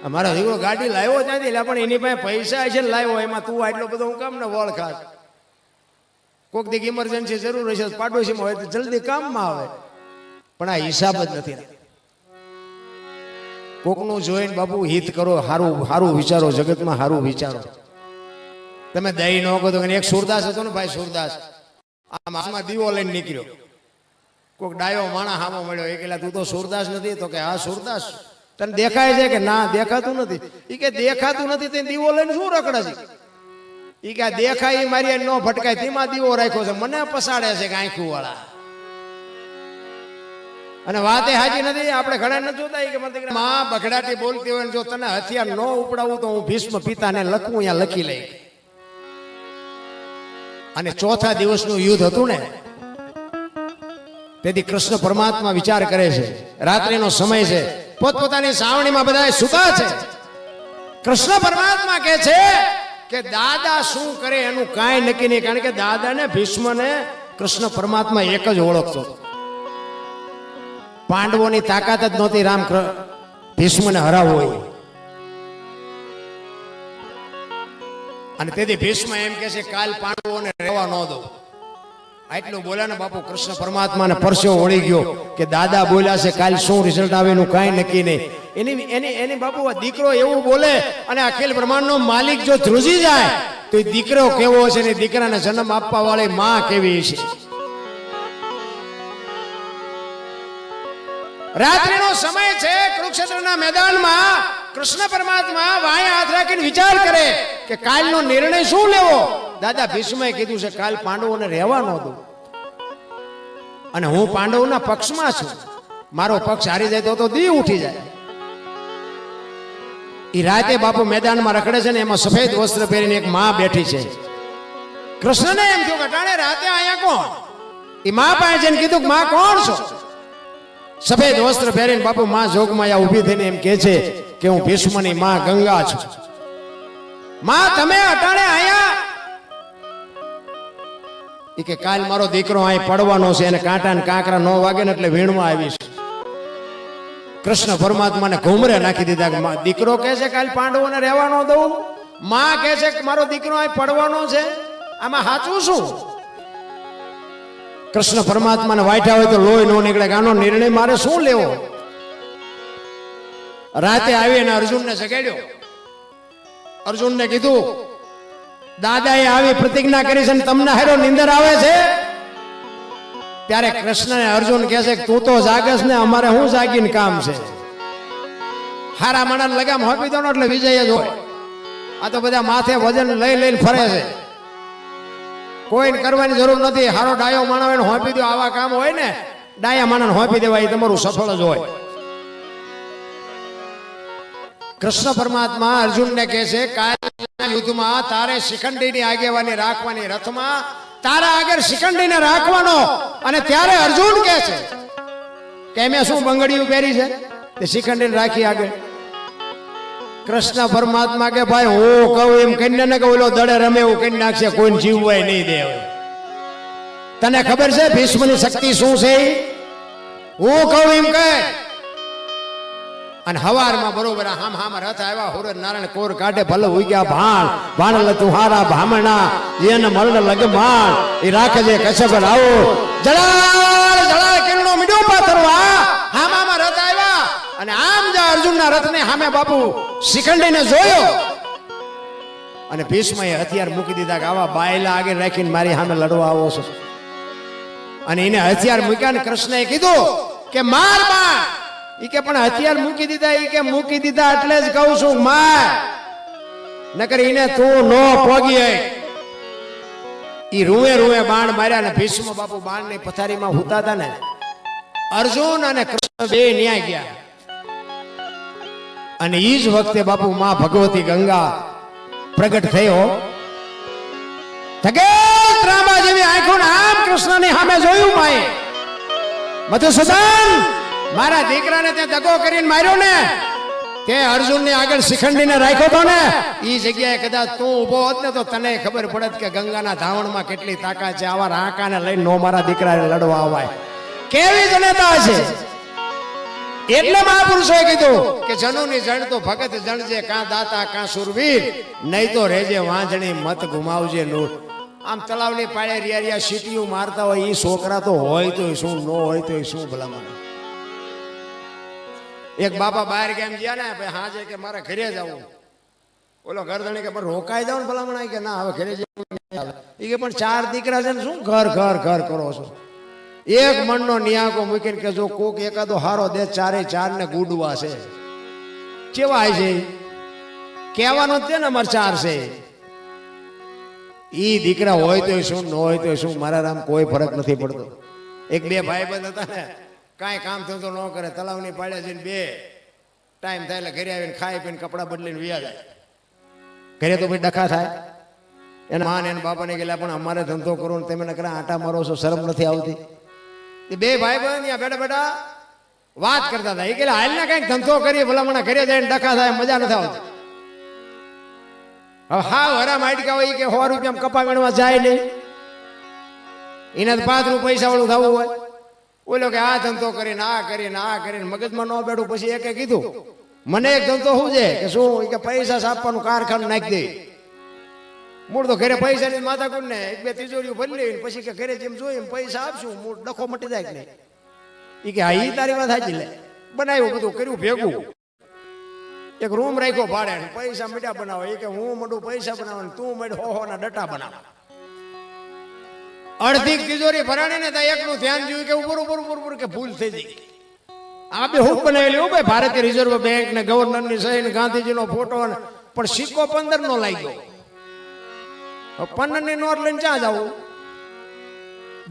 મારો દીકરો ગાડી લાવ્યો જ નથી, એટલે પણ એની પાસે પૈસા છે ને લાવ્યો, એમાં તું આટલો બધો હું કામ ને વળ ખાસ? કોઈક દીક ઇમરજન્સી જરૂર હશે, પાડોશીમાં હોય તો જલ્દી કામમાં આવે, પણ આ હિસાબ જ નથી. કોકનું જોઈને બાપુ હિત કરો, સારું સારું વિચારો, જગતમાં સારું વિચારો. તમે દઈ ન કહો તો એક સુરદાસ હતો ને ભાઈ, સુરદાસ આમાં દીવો લઈને નીકળ્યો, કોઈક ડાયો માણા હામો મળ્યો, એ કહેલા તું તો સુરદાસ નથી? તો કે હા સુરદાસ. તને દેખાય છે? કે ના દેખાતું નથી. એ કે દેખાતું નથી તે દીવો લઈને શું રખડે છે? એ કે દેખાય એ મારી ન ભટકાય તેમાં દીવો રાખ્યો છે, મને પસાડે છે કે આંખું વાળા. અને વાત એ હાજી નથી, આપણે ઘણા ન જોતા કે માં બગડાટી બોલતી હોય, જો તને હથિયાર ન ઉપડાવું તો હું ભીષ્મ પિતાને લખું, અહીંયા લખી લઈ. અને ચોથા દિવસનું યુદ્ધ હતું ને, તેથી કૃષ્ણ પરમાત્મા વિચાર કરે છે, રાત્રિનો સમય છે, પોતપોતાની સાવણીમાં બધા સુતા છે. કૃષ્ણ પરમાત્મા કહે છે કે દાદા શું કરે એનું કાંઈ નક્કી નહીં, કારણ કે દાદાને ભીષ્મને કૃષ્ણ પરમાત્મા એક જ ઓળખતો. પાંડવોની તાકાત જ નહોતી રામ ભીષ્મને હરાવવો હોય. અને તેથી ભીષ્મ એમ કે છે કાલ પાંડવોને રહેવા ન દો. આટલું બોલ્યા ને બાપુ કૃષ્ણ પરમાત્માને પરસેવો વળી ગયો કે દાદા બોલ્યા છે, કાલ શું રિઝલ્ટ આવે એનું કાંઈ નક્કી નહીં. એની બાપુ દીકરો એવું બોલે અને અખિલ બ્રહ્માંડનો માલિક જો ધ્રુજી જાય તો એ દીકરો કેવો છે ને દીકરાને જન્મ આપવા વાળી માં કેવી છે. રાત્રિનો સમય છે, કુરુક્ષેત્રના મેદાનમાં કૃષ્ણ પરમાત્મા વાયા હાથ રાખીને વિચાર કરે કે કાલનો નિર્ણય શું લેવો. દાદા ભીષ્મએ કીધું છે કાલ પાંડવોને રહેવા ન દો, અને હું પાંડવોના પક્ષમાં છું, મારો પક્ષ હારી જાય તો દી ઉઠી જાય. એ રાતે બાપુ મેદાનમાં રખડે છે ને, એમાં સફેદ વસ્ત્ર પહેરીને એક માં બેઠી છે. કૃષ્ણને એમ થયું ઘટાડે રાતે અહીંયા કોણ? એ માં પાસે જઈને કીધું કે માં કોણ છો? સફેદ વસ્ત્ર પહેરીને બાપુ માં જોગમાયા ઊભી થઈને એમ કે છે કે હું ભીષ્મની માં ગંગા છું. માં તમે અટાણે આયા? એ કે કાલ મારો દીકરો અહીં પડવાનો છે, એને કાંટા ને કાંકરા ન વાગે ને એટલે વીણમાં આવીશ. કૃષ્ણ પરમાત્માને ઘુમરે નાખી દીધા. દીકરો કહે છે કાલ પાંડવોને રહેવાનો દઉં, માં કહે છે કે મારો દીકરો અહીં પડવાનો છે, આમાં સાચું શું? કૃષ્ણ પરમાત્માને વાંચ્યા હોય તો લોહી નો નીકળે કે આનો નિર્ણય મારે શું લેવો. રાતે આવીને અર્જુનને જગાડ્યો. અર્જુનને કીધું દાદાએ આવી પ્રતિજ્ઞા કરી છે, તમને હેરો નિંદર આવે છે? ત્યારે કૃષ્ણને અર્જુન કહે છે કે તું તો જાગસ ને, અમારે શું જાગીને કામ છે? હારા માણસ લગામ હોપી દો એટલે વિજય જ હોય. આ તો બધા માથે વજન લઈ લઈને ફરે છે, કોઈને કરવાની જરૂર નથી. હારો ડાયો માણસ હોય હોપી દો, આવા કામ હોય ને ડાયા માણસ હોપી દેવાય, તમારું સફળ જ હોય. કૃષ્ણ પરમાત્મા અર્જુનને કહે છે કાલના યુદ્ધમાં તારે શિખંડીની આગેવાની રાખવાની, રથમાં તારા આગળ શિખંડીને રાખવાનો. અને ત્યારે અર્જુન કહે છે કે મેં શું બંગડીયું પહેરી છે તે શિખંડીને રાખી આગળ. કૃષ્ણ પરમાત્મા કે ભાઈ હું કહું એમ કહીને ને કે ઓલો દડે રમે એવું કહી નાખશે, કોઈને જીવવાય નહીં દે. તને ખબર છે ભીષ્મની શક્તિ શું છે? હું કહું એમ કહે. અને હવારમાં બરોબર હામ હામ રથ આવ્યા, હુરર નારાયણ કોર કાઢે ભલે ઉગ્યા ભાણ, ભાણ તુહારા ભામણા જેને મરણ લગમાણ, એ રાખજે કશ્યપ આવો જળાળ જળાળ કિરણો મીડો પાથરવા. હામ હામ રથ આવ્યા અને આમ જ અર્જુનના રથને સામે બાપુ શિખંડીને જોયો અને ભીષ્મએ હથિયાર મૂકી દીધા કે આવા બાયલા આગળ રાખીને મારી સામે લડવા આવો છો. અને એને હથિયાર મૂક્યા ને કૃષ્ણએ કીધું કે માર માર. ઈ કે પણ હથિયાર મૂકી દીધા. ઈ કે મૂકી દીધા એટલે જ કહું છું માર, નકર એને તું નો પોગી. ઈ રૂએ રૂએ બાણ માર્યા ને ભીષ્મ બાપુ બાણની પથારીમાં હુતા હતા ને, અર્જુન અને કૃષ્ણ બે ન્યાય ગયા. અને ઈ જ વખતે બાપુ માં ભગવતી ગંગા પ્રગટ થયો. ત્રાંબા જેવી આંખો આમ કૃષ્ણની સામે જોયું માએ, મધુસૂદન મારા દીકરાને તે દગો કરીને માર્યો ને, તે અર્જુનને આગળ શિખંડીને રાખ્યો તો ને, ઈ જગ્યાએ કદાચ તું ઉભો હોત ને તો તને ખબર પડત કે ગંગાના ધાવણમાં કેટલી તાકાત છે. આવા રાંકાને લઈને નો મારા દીકરાને લડવા આવાય. કેવી જનતા છે. એટલે મહાપુરુષોએ કીધું કે જનુની જણ તો ભગત જણજે, કાં દાતા કાં સુરવીર, નહીં તો રેજે વાંજણી મત ગુમાવજે નૂર. આમ તલાવની પાળે રિયા સીટીયું મારતા હોય એ છોકરા તો હોય તો શું, ન હોય તો શું ભલામણ. એક બાપા બહાર કેમ ગયા ને ભાઈ હાજે કે મારે ઘરે જવું, ઓલો ઘરધણી કે પણ રોકાઈ જાવ ને ભલામણ, કે ના હવે ઘરે જવું. એ કે પણ 4 દીકરા છે ને શું ઘર ઘર ઘર કરો છો. એક મણનો નિયાકો મૂકીને કે જો કોક એકાદો હારો દે, 4 ને ગુડવા છે કેવા છે કહેવાનું જ ને અમારે 4 છે. ઈ દીકરા હોય તો શું, ન હોય તો શું, મારા રામ કોઈ ફરક નથી પડતો. એક 2 ભાઈબંધ હતા ને, કાંઈ કામ થતો ન કરે, તલાવની પાડે જઈને 2 ટાઈમ થાય એટલે ઘરે આવીને ખાઈ પીને કપડાં બદલીને વ્યા જાય. ઘરે તો ભાઈ ડખા થાય. એના માન એના બાપાને ગયેલા પણ અમારે ધંધો કરો ને તમે નકરા આટા મારો છો, શરમ નથી આવતી. એ 2 ભાઈબંધ ત્યાં બેઠા બેઠા વાત કરતા હતા. એ કે હાલ ને કઈક ધંધો કરીએ, ભલામણ ઘરે જઈને ડખા થાય, મજા નથી આવતી. હવે હા હરા માઇટકા હોય કે 100 રૂપિયા કપા ગણવા જાય નહીં, એના 5 પૈસા વાળું થવું હોય. ઓલો કે આ ધંધો કરીને આ કરીને આ કરીને મગજમાં ન બેઠું. પછી એકે કીધું મને એક ધંધો શું છે કે શું, કે પૈસા છાપવાનું કારખાનું નાખી દે. મૂળ તો ઘરે પૈસા ની માથા કોણ ને 1-2 તિજોરીઓ ભરી લેવી, પછી કે ઘરે જેમ જોઈએ પૈસા આપશું, મૂળ ડખો મટી જાય કે નહીં. એ કે હા ઈ તારી વાત સાચી. લે બનાવ્યું બધું કર્યું ભેગું, એક રૂમ રાખ્યો ભાડે, પૈસા મીઠા બનાવો. એ કે હું મોટું પૈસા બનાવવાનું, તું મેળ હો ના ડટા બનાવ. અડધી તિજોરી ભરાણી ને ત્યાં એકનું ધ્યાન જોયું કે ઉપર ઉપર ઉપર ઉપર કે ભૂલ થઈ ગઈ. આ બે હું બનાવેલી હો ભાઈ, ભારતીય રિઝર્વ બેંક ને ગવર્નર ની સહી ને ગાંધીજીનો ફોટો, પણ સિક્કો 15 નો લાગ્યો. 15 ની નોટ લઈને ક્યાં જવું?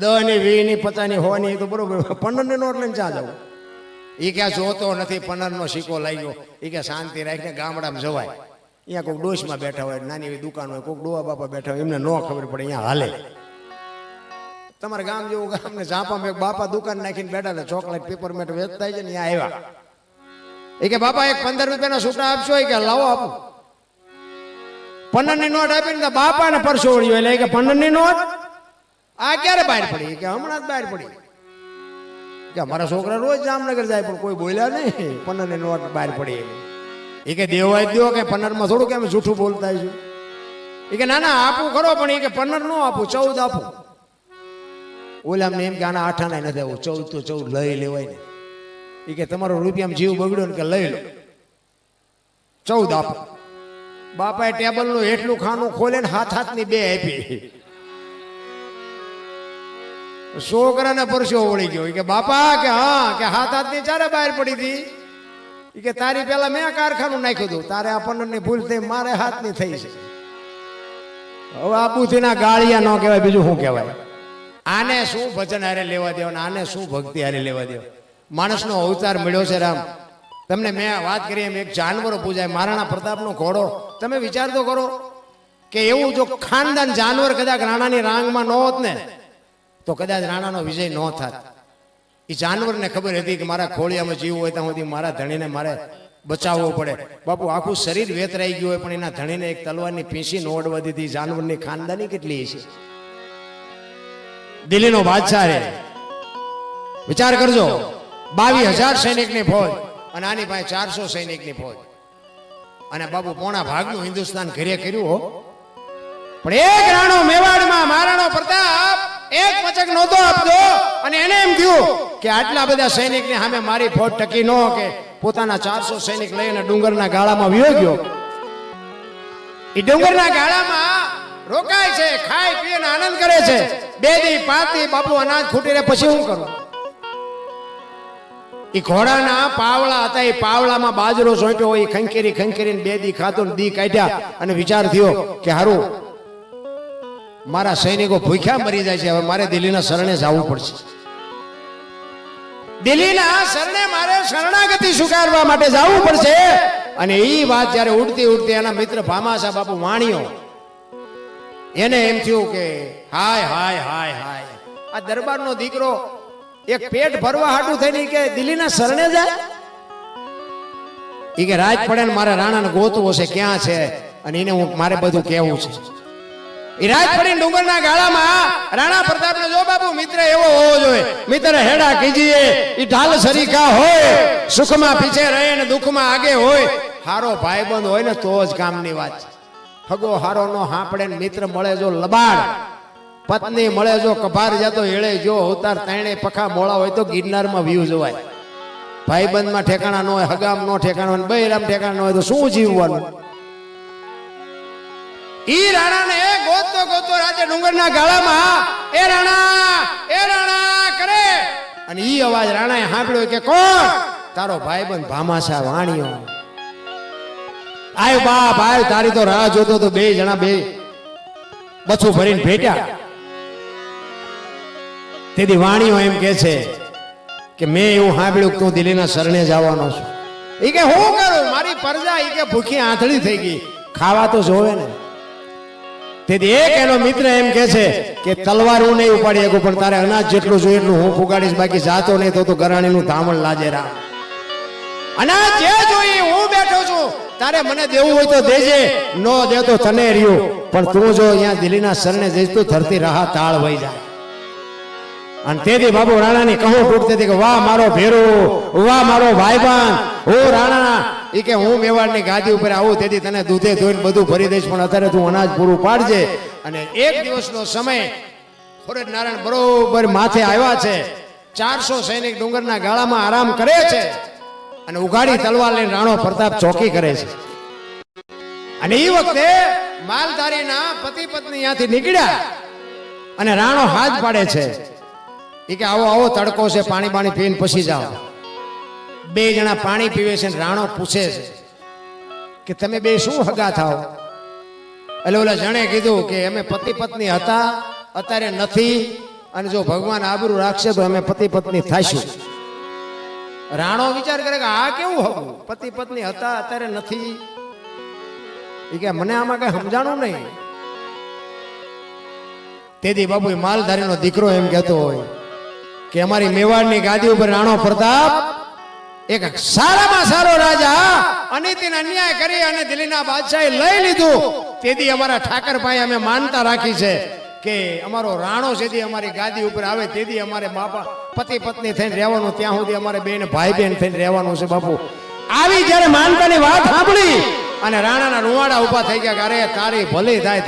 10 ની 20 ની 50 ની 100 ની તો બરોબર, 15 ની નોટ લઈને ક્યાં જવું? એ ક્યાં જોતો નથી 15 નો સિક્કો લાગ્યો. એ કે શાંતિ રાખીને ગામડામાં જવાય. અહીંયા કોઈક ડોશમાં બેઠા હોય, નાની એવી દુકાન હોય, કોઈક ડોવા બાપા બેઠા હોય, એમને ન ખબર પડે અહીંયા હાલે. તમારા ગામ જેવું ગામ ને ઝાપામાં એક બાપા દુકાન નાખીને બેઠા હતા, ચોકલેટ પેપરમેટ વેચતા છે ને, અહીંયા આવ્યા. એ કે બાપા એક 15 રૂપિયાના છૂટા આપશો? એ કે લાવો આપું. 15 ની નોટ આપીને બાપાને પરસો વળ્યો. એટલે કે 15 ની નોટ આ ક્યારે બહાર પડી? કે હમણાં જ બહાર પડી. કે અમારા છોકરા રોજ જામનગર જાય પણ કોઈ બોલ્યા નહીં, 15 ની નોટ બહાર પડી. એ કે દેવાય દો, કે 15 માં થોડું કે અમે જૂઠું બોલતા છું. એ કે ના ના આપું ખરો, પણ એ કે 15 નો આપું, 14 આપું. ઓલા અમને એમ કે આના 8 આના નથી આવું, 14 તો 14 લઈ લેવાય ને. એ કે તમારો રૂપિયામાં જીવ બગડ્યો ને કે લઈ લો, 14 આપો. બાપાએ ટેબલ નું એટલું ખાનું ખોલે ને હાથની 2 આપી. છોકરાને પરસ્યો વળી ગયો. કે બાપા કે હા, કે હાથની 4 બહાર પડી હતી. એ કે તારી પેલા મેં કારખાનું નાખ્યું હતું, તારે આ 15 ની ભૂલ થઈ, મારે હાથની થઈ છે. હવે આબુથી ના ગાળિયા ન કહેવાય, બીજું શું કહેવાય? આને શું ભજન હારે લેવા દેવા, આને શું ભક્તિ હારે લેવા દેવા? માણસનો અવતાર મળ્યો છે રામ. તમને મેં વાત કરી એમ એક જાનવરો પૂજાય, મહારાણા પ્રતાપનો ઘોડો. તમે વિચાર તો કરો કે એવું જો ખાનદાન જાનવર કદાચ રાણાની રાંગમાં ન હોત ને તો કદાચ રાણાનો વિજય ન થાત. એ જાનવરને ખબર હતી કે મારા ખોળિયામાં જીવ હોય ત્યાં સુધી મારા ધણીને મારે બચાવવો પડે. બાપુ આખું શરીર વેતરાઈ ગયું હોય પણ એના ધણીને એક તલવારની પીંછી નોડવા દીધી. જાનવરની ખાનદાની કેટલી છે. દિલ્હીનો બાદશાહ રે, વિચાર કરજો, 22,000 સૈનિકની ફોજ અને આની પાસે 400 સૈનિકની ફોજ, અને બાપુ પોણા ભાગનું હિન્દુસ્તાન ઘરે કર્યું હો. પણ એક રાણો મેવાડમાં મહારાણો પ્રતાપ એક મચક નહોતો આપતો, અને એને એમ થયું કે આટલા બધા સૈનિકની સામે મારી ફોજ ટકી ન કે પોતાના 400 સૈનિક લઈને ડુંગરના ગાળામાં વિયો ગયો. એ ડુંગરના ગાળામાં રોકાય છે, ખાય પીએ ને આનંદ કરે છે. 2 દી 5 દી બાપુ અનાજ ખૂટી રહે, પછી શું કરું? એ ઘોડાના પાવળા હતા, એ પાવળામાં બાજરો સોંટ્યો હોય, ખંખેરી ખંખેરીને 2 દી ખાતો ને દી કાઢ્યા. અને વિચાર થયો કે હારું મારા સૈનિકો ભૂખ્યા મરી જાય છે, હવે મારે દિલ્હીના શરણે જવું પડશે. દિલ્હીના શરણે મારે શરણાગતિ સ્વીકારવા માટે જવું પડશે. અને એ વાત જયારે ઉડતી ઉડતી એના મિત્ર ભામાસા બાપુ વાણિયો, એને એમ થયું કે હાય હાય હાય હાય, આ દરબારનો દીકરો એક પેટ ભરવા હાટું થઈને કે દિલ્હીના શરણે જાય. એ કે રાત પડે ને મારે રાણાને ગોતવો છે, ક્યાં છે, અને એને હું મારે બધું કહેવું છે. એ રાત પડી ડુંગરના ગાળામાં રાણા પ્રતાપને જો બાપુ મિત્ર એવો હોવો જોઈએ. મિત્ર હેડા કીજીએ ઈ ઢાલ સરીખા હોય, સુખમાં પીછે રહે ને દુઃખમાં આગે હોય. હારો ભાઈબંધ હોય ને તો જ કામની વાત. હગો હારો નો હાંપડે ને મિત્ર મળે જો લબાડ, પત્ની મળે જો કભાર જતો હેળે જો અવતાર તાણે પખા મોળા હોય તો ગિરનારમાં વ્યૂ જોવાય. ભાઈબંધમાં ઠેકાણા ન હોય, હગામ નો ઠેકાણા હોય, બૈરામ ઠેકાણા ન હોય તો શું જીવવાનું? ઈ રાણાને ગોતતો ગોતતો રાતે ડુંગરના ગાળામાં એ રાણા કરે અને ઈ અવાજ રાણાએ સાંભળ્યો કે કોણ? તારો ભાઈબંધ ભામાશા વાણિયો. આય બાપ આય, તારી તો રાહ જોતો તો બે જણા બે બચું ભરીને ભેટ્યા. તેથી વાણિયો એમ કે છે કે મેં એવું સાંભળ્યું કે તું દિલ્હીના શરણે જવાનો છું. ઈ કે હું કરું? મારી પરજા ઈ કે ભૂખી આંધળી થઈ ગઈ, ખાવા તો જોવે ને. તેથી એક એનો મિત્ર એમ કે છે કે તલવાર હું નહીં ઉપાડી શકું, પણ તારે અનાજ જેટલું જોઈએ એટલું હું પુગાડીશ, બાકી જાતો નહીં તો ગરાણીનું ધામણ લાજે રામ. અનાજ જે જોઈએ હું બેઠો છું, તારે મને દેવું હોય તો દેજે, નો દે તો તને રહ્યું. પણ તું જો અહીંયા દિલ્હીના શરણે જઈશ તો ધરતી રાહ તાળ વહી જાય. અને તેથી બાબુ રાણાની કહું તૂટતી હતી કે વાહ મારો ભેરો, વાહ મારો ભાઈબંધ, ઓ રાણા ઈ કે હું મેવાડની ગાદી ઉપર આવું તેથી તને દૂધે ધોઈને બધું ભરી દઈશ, પણ અત્યારે તું અનાજ પૂરું પાડજે. અને એક દિવસનો સમય ખોરજ નારાયણ બરોબર માથે આવ્યા છે. 400 સૈનિક ડુંગરના ગાળામાં આરામ કરે છે અને ઉઘાડી તલવાર લઈને રાણો પ્રતાપ ચોકી કરે છે. અને એ વખતે માલધારીના પતિ પત્ની ત્યાંથી નીકળ્યા અને રાણો હાથ પાડે છે. ઈ કે આવો આવો તડકો છે, પાણી પાણી પીને પછી જાઓ. બે જણા પાણી પીવે છે. રાણો પૂછે છે કે તમે બે શું હગા થાવ? એટલે ઓલા જણે કીધું કે અમે પતિ પત્ની હતા, અત્યારે નથી, અને જો ભગવાન આબરૂ રાખશે તો અમે પતિ પત્ની થાશું. રાણો વિચાર કરે કે આ કેવું હગું? પતિ પત્ની હતા અત્યારે નથી. ઈ કે મને આમાં કઈ સમજાણું નહીં. તેથી બાબુ માલધારીનો દીકરો એમ કહેતો હોય કે અમારી મેવાડની ગાદી ઉપર રાણો પ્રતાપ એક સારામાં સારો રાજા અનિતિને અન્યાય કરી અને દિલ્હીના બાદશાહે લઈ લીધું. તેથી અમારા ઠાકરભાઈ અમે માનતા રાખી છે કે અમારો રાણો જેથી અમારી ગાદી ઉપર આવે તેથી અમારે બાપા પતિ પત્ની થઈને રહેવાનું, ત્યાં સુધી અમારે બેન ભાઈ બેન થઈને રહેવાનું છે. બાપુ આવી જ્યારે માનતાની વાત સાંભળી અને રાણાના રૂવાડા ઉભા થઈ ગયા કે અરે તારી ભલી થાય.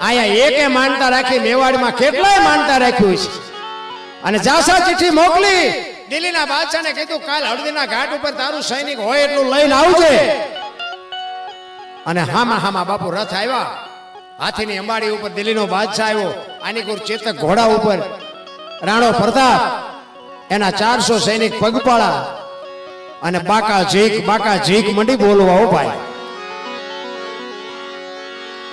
આયા એકે માનતા રાખી, મેવાડમાં કેટલાય માનતા રાખ્યું છે. અને જાસા ચિઠ્ઠી મોકલી દિલ્હીના બાદશાહને કીધું કાલ હળદીના ઘાટ ઉપર તારું સૈનિક હોય એટલું લઈને આવજે. અને હામાં બાપુ રથ આવ્યા, હાથીની અંબાડી ઉપર દિલ્હીનો બાદશાહ આવ્યો. આનીકુર ચેતક ઘોડા ઉપર રાણો પ્રતાપ, એના 400 સૈનિક પગપાળા અને બાકા ઝીક મંડી બોલવા હો ભાઈ.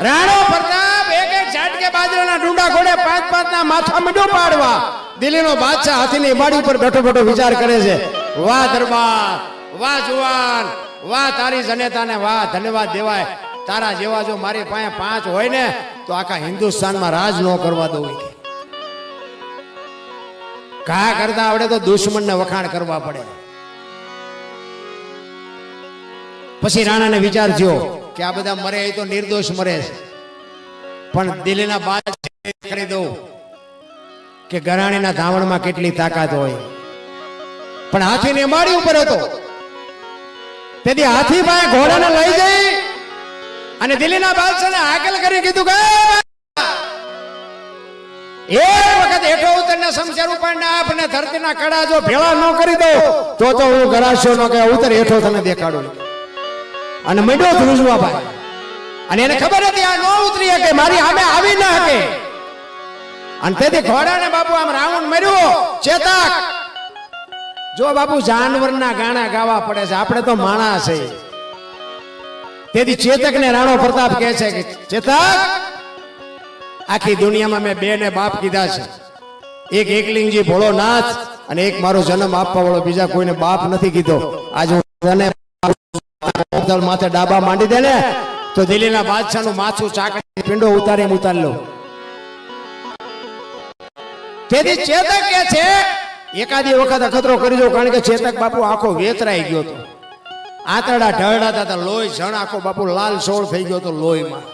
રાણો પ્રતાપ એક એક ઝાટકે બાજરાના ડુંડા ઘોડે 5-5 ના માથા મીડો પાડવા. દિલ્હીનો બાદશાહ હાથીની બાડી ઉપર બેઠો બેઠો વિચાર કરે છે, વાહ દરબાર, વાહ જુવાન, વાહ તારી જનેતાને વાહ ધન્યવાદ દેવાય. તારા જેવા જો મારી પાસે 5 હોય ને તો આખા હિન્દુસ્તાનમાં રાજ ન કરવા દઉં. કા કરતા આવડે તો દુશ્મનને વખાણ કરવા પડે. પછી રાણાને વિચાર થયો કે આ બધા મરે એ તો નિર્દોષ મરે છે, પણ દિલ્હીના બાદશાહ કરી દઉં કે ગરાણીના ધાવણમાં કેટલી તાકાત હોય. પણ હાથીની અંબાડી ઉપર હતો તેથી હાથી પાસે ઘોડાને લઈ જઈ અને દિલ્હીના બાદશાહને હાકલ કરી કીધું કે એક વખત હેઠો ઉતરને શમશેર ઉપાડીને આપને ધરતીના કડા જો ભેળા ન કરી દો તો હું ગરાશ્યો નો કે ઉતર હેઠો તને દેખાડું. અને મંડો ધ્રુજવા ભાઈ. અને એને ખબર હતી આ નો ઉતરી શકે, મારી સામે આવી ના શકે. અને તેથી ઘોડાને બાપુ આમ રાઉન્ડ માર્યો. ચેતક જો બાપુ જાનવરના ગાણા ગાવા પડે છે, આપણે તો માણસ છે. તેથી ચેતકને રાણો પ્રતાપ કહે છે કે ચેતક, આખી દુનિયામાં મેં 2 ને બાપ કીધા છે, એક એકલિંગજી ભોળોનાથ અને એક મારો જન્મ આપવા વાળો, બીજા કોઈને બાપ નથી કીધો. આજ હું તને માથે ડાબા માંડી દે ને તો દિલ્હીના બાદશાહનું માથું ચાકડી પિંડો ઉતારી લો. તેથી ચેતક કે છે એકાદી વખત અખતરો કરી દો, કારણ કે ચેતક બાપુ આખો વેતરાઈ ગયો હતો. આંતરડા ઢળડા હતા, લોહી જણ આખો બાપુ લાલ સોળ થઈ ગયો હતો લોહીમાં.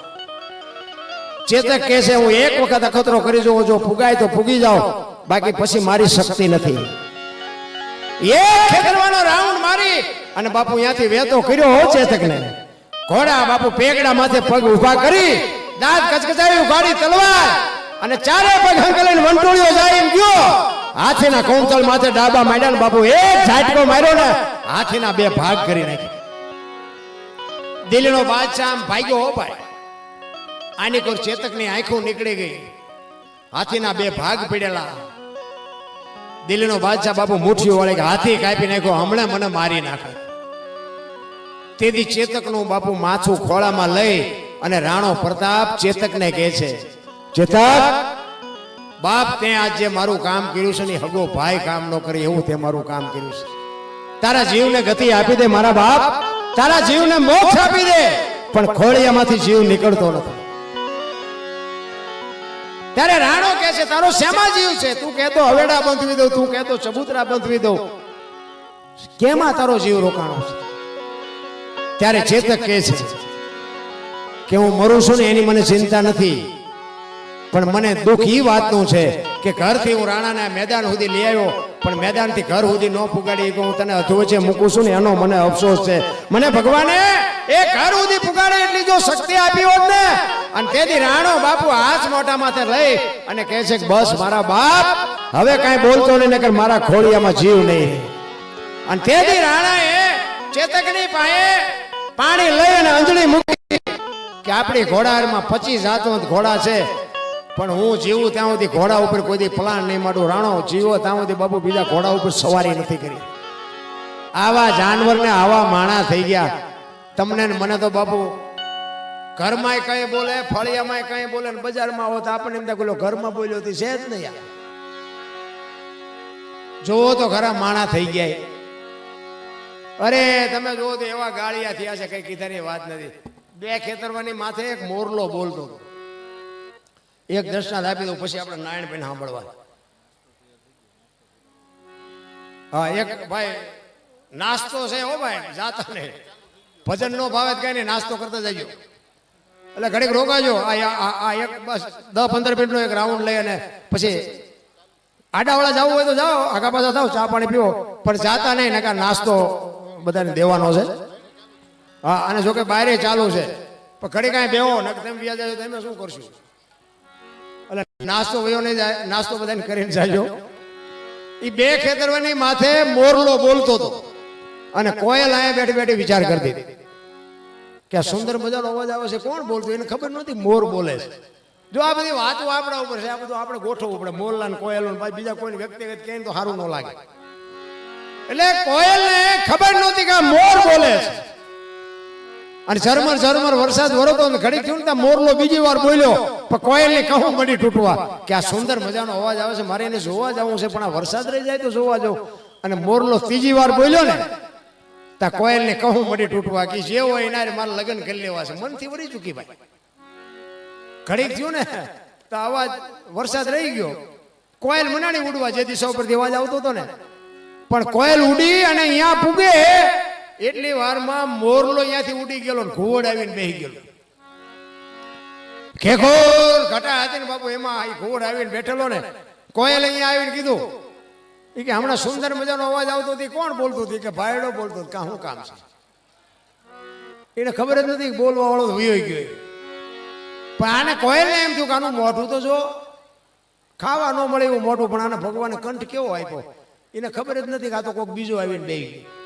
ચેતક કહે છે હું એક વખત અખતરો કરી જોઉં, જો ફુગાય તો ફૂગી જાઓ, બાકી પછી મારી શક્તિ નથી. એક ખેતરવાનો રાઉન્ડ મારી અને બાપુ ત્યાંથી વેતો કર્યો હો ચેતકને. ઘોડા બાપુ પેગડા માથે પગ ઉભા કરી, દાંત કચકચાવી ઉઘાડી તલવાર અને ચારે પગ હંકલીને વંટોળિયો જાય એમ ગયો. હાથીના કોમતળ માથે ડાબા માંડ્યા ને બાપુ એક ઝાટકો માર્યો ને હાથીના બે ભાગ કરી નાખ્યા. દિલ્હીનો બાદશાહ આમ ભાગ્યો હો ભાઈ. આની કોઈ ચેતકની આંખો નીકળી ગઈ, હાથીના બે ભાગ પડેલા. દિલ્હીનો બાદશાહ બાપુ મુઠ્ઠીઓ વળે કે હાથી કાપી નાખ્યો, હમણાં મને મારી નાખે. તેથી ચેતકનું બાપુ માથું ખોળામાં લઈ અને રાણો પ્રતાપ ચેતકને કહે છે, ચેતક બાપ તે આજ જે મારું કામ કર્યું છે ને હગો ભાઈ કામ ન કરે એવું તે મારું કામ કર્યું છે. તારા જીવને ગતિ આપી દે મારા બાપ, તારા જીવને મોક્ષ આપી દે, પણ ખોળિયામાંથી જીવ નીકળતો નથી. ત્યારે રાણો કહે છે તારો શેમાં જીવ છે? તું કહેતો હવેડા બંધવી દઉં, તું કહેતો ચબૂતરા બંધવી દઉં, કેમાં તારો જીવ રોકાણો છે? ત્યારે ચેતક કહે છે કે હું મરું છું ને એની મને ચિંતા નથી, પણ મને દુઃખ એ વાતનું છે કે ઘરથી હું રાણાના મેદાન સુધી લઈ આવ્યો, પણ મેદાનથી ઘર સુધી ન પુગાડી હું તને અધવચ્ચે મૂકું છું ને એનો મને અફસોસ છે. મને ભગવાને એ ઘર સુધી પુગાડે એટલી જો શક્તિ આપી હોત ને. અને તેથી રાણો બાપુ હાથ મોઢા માથે લઈ અને કહે છે કે બસ મારા બાપ હવે કાંઈ બોલતો નહીં, નકર મારા ખોળિયામાં જીવ નહીં. અને તેથી રાણાએ ચેતકની પાસે પાણી લઈ અને અંજળી મૂકી કે આપણી ઘોડામાં 25 જાતવંત ઘોડા છે, પણ હું જીવું ત્યાં સુધી ઘોડા ઉપર કોઈ દી પ્લાન નહીં મારું. રાણો જીવો ત્યાં સુધી બાપુ બીજા ઘોડા ઉપર સવારી નથી કરી. આવા જાનવર ને આવા માણા થઈ ગયા. તમને મને તો બાપુ ઘરમાં કઈ બોલે, ફળિયામાં કઈ બોલે, ને બજારમાં હોત આપણને એમ થાય ઘરમાં બોલ્યો હતી છે જ નહીં યાર. જોવો તો ખરા માણા થઈ ગયા. અરે તમે જોવો તો એવા ગાળિયા થયા છે કઈ કીધાની વાત નથી. બે ખેતરવાની માથે એક મોરલો બોલતો હતો. એક દર્શનાથ આપી દઉં પછી આપણે નારાયણભાઈ સાંભળવા. હા એક ભાઈ નાસ્તો છે હો ભાઈ, જાતા ને ભજન નો ભાવે કઈ નહીં, નાસ્તો કરતા જજો. એટલે ઘડીક રોકાજો. આ એક બસ 10-15 મિનિટનો એક રાઉન્ડ લઈ અને પછી આડાવાળા જવું હોય તો જાઓ, આગા પાછા થાવ, ચા પાણી પીવો, પણ જાતા નહીં નકા નાસ્તો બધાને દેવાનો છે. હા અને જો કે બહાર ચાલુ છે પણ ઘડી કાંઈ બેહો ને તમે વ્યાજ આવ્યો તમે શું કરશું? એટલે નાસ્તો વયો નહીં જાય, નાસ્તો બધાને કરીને જાજો. એ બે ખેતરવાની માથે મોરલો બોલતો હતો અને કોયલ અહીંયા બેઠી બેઠી વિચાર કરતી હતી કે આ સુંદર મજાનો અવાજ આવે છે, કોણ બોલતું? એને ખબર નહોતી મોર બોલે છે. જો આ બધી વાતો આપણા ઉપર છે, આ બધું આપણે ગોઠવવું પડે. મોરલા ને કોયલ બીજા કોઈ વ્યક્તિગત કહે તો સારું ન લાગે. એટલે કોયલ ને ખબર નહોતી કે મોર બોલે છે. અને ઝરમર ઝરમર વરસાદ વરતો ઘડી થયું ને મોરલો બીજી વાર બોલ્યો, પણ કોયલ ને કહું મળી તૂટવા કે આ સુંદર મજાનો અવાજ આવે છે, મારે એને જોવા જવું છે, પણ આ વરસાદ રહી જાય તો જોવા જવું. અને મોરલો ત્રીજી વાર બોલ્યો ને તા કોયલ ને કહું મળી તૂટવા કે જે હોય એના મારે લગ્ન કરી લેવા છે. મનથી વળી ચૂકી ભાઈ. ઘડીક થયું ને તો અવાજ વરસાદ રહી ગયો. કોયલ મનાણી ઉડવા જે દિશા ઉપર અવાજ આવતો હતો ને, પણ કોયલ ઉડી અને અહીંયા પૂગે એટલી વારમાં મોરલો અહીંયાથી ઉડી ગયેલો, ઘુવડ આવીને બેસી ગયેલો. ખેખોર ઘટા હતી ને બાપુ એમાં ઘુવડ આવીને બેઠેલો ને. કોયલ અહીંયા આવીને કીધું કે હમણાં સુંદર મજાનો અવાજ આવતો હતી, કોણ બોલતું હતી? કે ભાઈડો બોલતો. કા શું કામ છે? એને ખબર જ નથી બોલવા વાળો વયો ગયો. પણ આને કોયલ ને એમ થયું કે આનું મોઢું તો જો ખાવા ન મળે એવું મોઢું, પણ આને ભગવાને કંઠ કેવો આપ્યો એને ખબર જ નથી કે આ તો કોઈક બીજો આવીને બેસી ગયો.